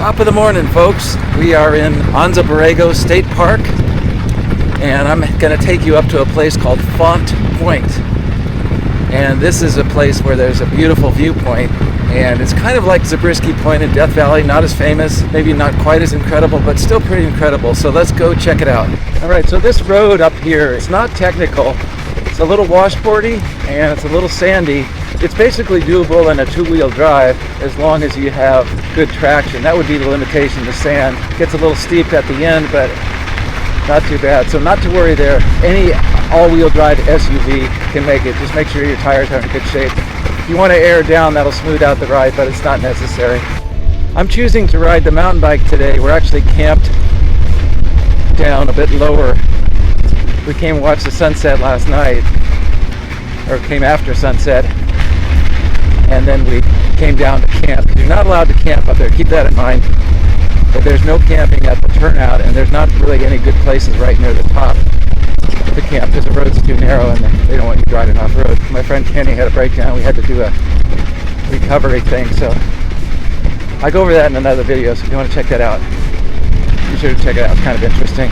Top of the morning, folks. We are in Anza-Borrego State Park, and I'm going to take you up to a place called Font Point. And this is a place where there's a beautiful viewpoint, and it's kind of like Zabriskie Point in Death Valley, not as famous, maybe not quite as incredible, but still pretty incredible. So let's go check it out. All right, so this road up here, it's not technical. It's a little washboardy and it's a little sandy. It's basically doable in a two-wheel drive as long as you have good traction. That would be the limitation. The sand gets a little steep at the end, but not too bad. So not to worry there. Any all-wheel drive SUV can make it. Just make sure your tires are in good shape. If you want to air down, that'll smooth out the ride, but it's not necessary. I'm choosing to ride the mountain bike today. We're actually camped down a bit lower. We came and watched the sunset last night, or came after sunset, and then we came down to camp. You're not allowed to camp up there, keep that in mind. But there's no camping at the turnout, and there's not really any good places right near the top to camp because the road's too narrow and they don't want you driving off road. My friend Kenny had a breakdown. We had to do a recovery thing, so I go over that in another video, so if you want to check that out, be sure to check it out. It's kind of interesting.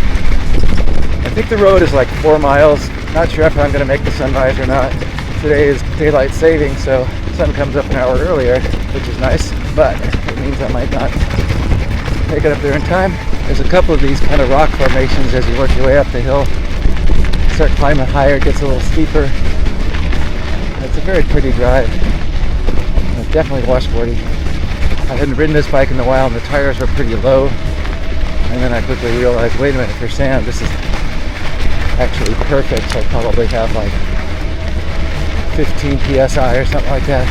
I think the road is like 4 miles. Not sure if I'm going to make the sunrise or not. Today is daylight saving, so the sun comes up an hour earlier, which is nice, but it means I might not make it up there in time. There's a couple of these kind of rock formations as you work your way up the hill. Start climbing higher, it gets a little steeper. It's a very pretty drive. It's definitely washboardy. I hadn't ridden this bike in a while and the tires were pretty low. And then I quickly realized, wait a minute, for sand, this is actually perfect. So I probably have like 15 PSI or something like that.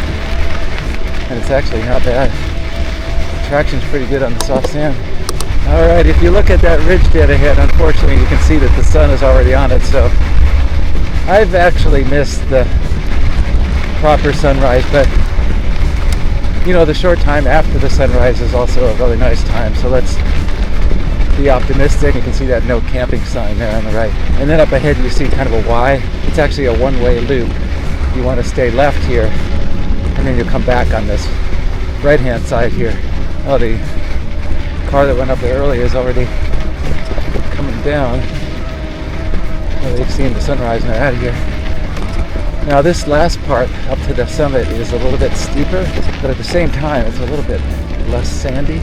And it's actually not bad. The traction's pretty good on the soft sand. Alright, if you look at that ridge dead ahead, unfortunately you can see that the sun is already on it, so I've actually missed the proper sunrise, but you know, the short time after the sunrise is also a really nice time, so let's be optimistic. You can see that no camping sign there on the right. And then up ahead you see kind of a Y. It's actually a one-way loop. You want to stay left here, and then you'll come back on this right-hand side here. Oh, the car that went up there earlier is already coming down. Well, they've seen the sunrise and they're out of here. Now this last part up to the summit is a little bit steeper, but at the same time it's a little bit less sandy.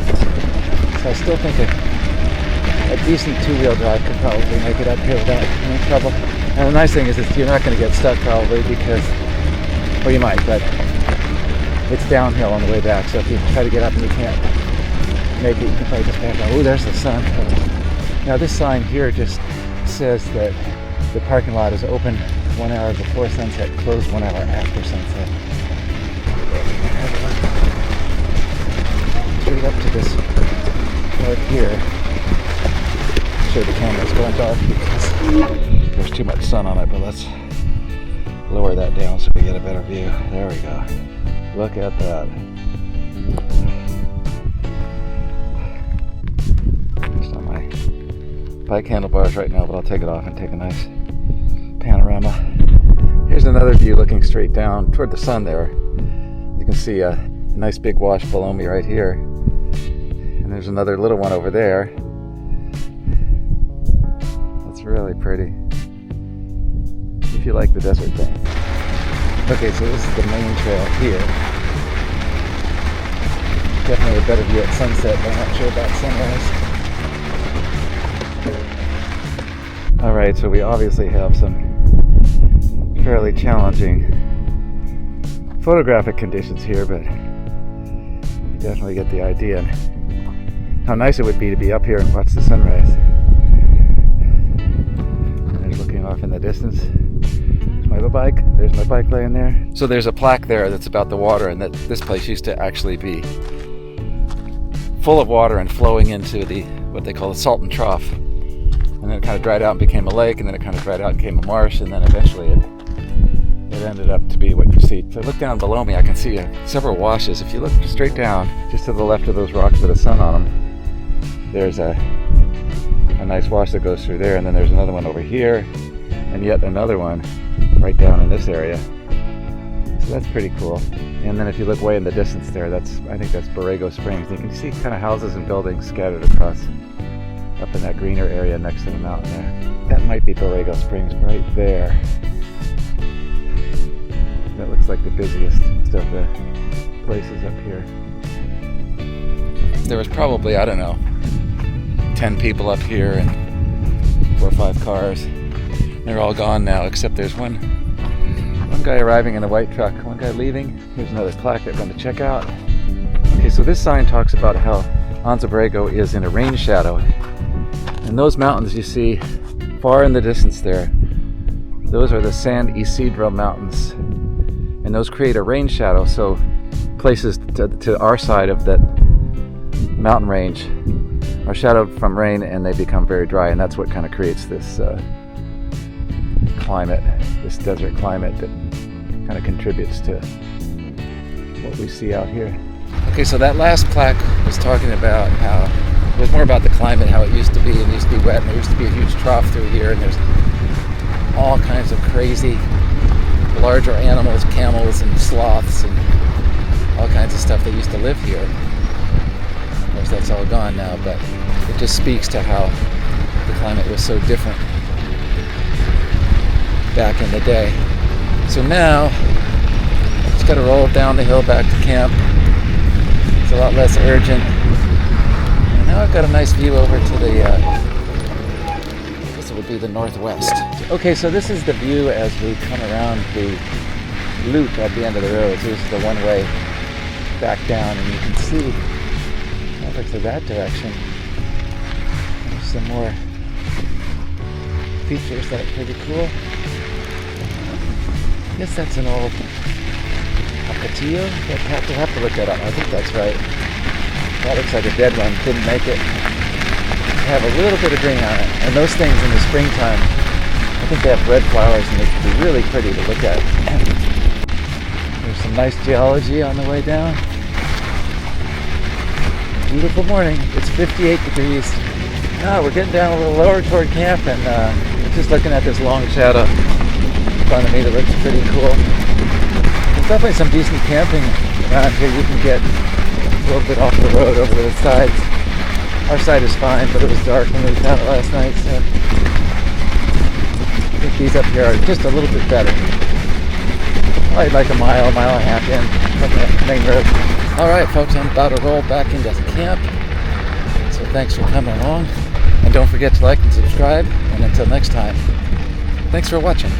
So I still think a decent two-wheel drive could probably make it up here without any trouble. And the nice thing is that you're not going to get stuck probably because, well, you might, but it's downhill on the way back. So if you try to get up and you can't make it, you can probably just back out. Oh, there's the sun. Now this sign here just says that the parking lot is open 1 hour before sunset, closed 1 hour after sunset. Straight up to this part here. Sure the camera's going dark because there's too much sun on it, but let's lower that down so we get a better view. There we go. Look at that. Just on my bike handlebars right now, but I'll take it off and take a nice panorama. Here's another view looking straight down toward the sun there. You can see a nice big wash below me right here. And there's another little one over there. That's really pretty. If you like the desert thing. Okay, so this is the main trail here. Definitely a better view at sunset, but I'm not sure about sunrise. Alright, so we obviously have some fairly challenging photographic conditions here, but you definitely get the idea and how nice it would be to be up here and watch the sunrise. And looking off in the distance, there's my bike laying there. So there's a plaque there that's about the water, and that this place used to actually be full of water and flowing into the what they call the Salton Trough. And then it kind of dried out and became a lake, and then it kind of dried out and became a marsh, and then eventually it ended up to be what you see. If I look down below me, I can see several washes. If you look straight down, just to the left of those rocks with the sun on them, there's a nice wash that goes through there, and then there's another one over here, and yet another one right down in this area. So that's pretty cool. And then if you look way in the distance there, I think that's Borrego Springs. You can see kind of houses and buildings scattered across up in that greener area next to the mountain there. That might be Borrego Springs right there. That looks like the busiest of the places up here. There was probably, I don't know, 10 people up here and 4 or 5 cars. They're all gone now, except there's one guy arriving in a white truck, one guy leaving. Here's another plaque that I'm going to check out. Okay, so this sign talks about how Anza-Borrego is in a rain shadow. And those mountains you see far in the distance there, those are the San Isidro Mountains. And those create a rain shadow, so places to our side of that mountain range are shadowed from rain and they become very dry, and that's what kind of creates this climate, this desert climate that kind of contributes to what we see out here. Okay, so that last plaque was talking about how it was more about the climate, how it used to be. It used to be wet, and there used to be a huge trough through here, and there's all kinds of crazy larger animals, camels and sloths and all kinds of stuff that used to live here. Of course, that's all gone now, but it just speaks to how the climate was so different back in the day. So now, just got to roll down the hill back to camp. It's a lot less urgent. And now I've got a nice view over to the, I guess it would be the northwest. Okay, so this is the view as we come around the loop at the end of the road. So this is the one-way back down, and you can see over to that direction. There's some more features that are pretty cool. I guess that's an old Acatillo. We'll have to look that up. I think that's right. That looks like a dead one. Didn't make it. Have a little bit of green on it. And those things in the springtime, I think they have red flowers and they can be really pretty to look at. There's some nice geology on the way down. Beautiful morning. It's 58 degrees. Now we're getting down a little lower toward camp, and just looking at this long shadow in front of me that looks pretty cool. There's definitely some decent camping around here. You can get a little bit off the road over to the sides. Our side is fine, but it was dark when we found it last night, so I think these up here are just a little bit better. Probably like a mile and a half in from the main road. Alright folks, I'm about to roll back into camp. So thanks for coming along. And don't forget to like and subscribe. And until next time, thanks for watching.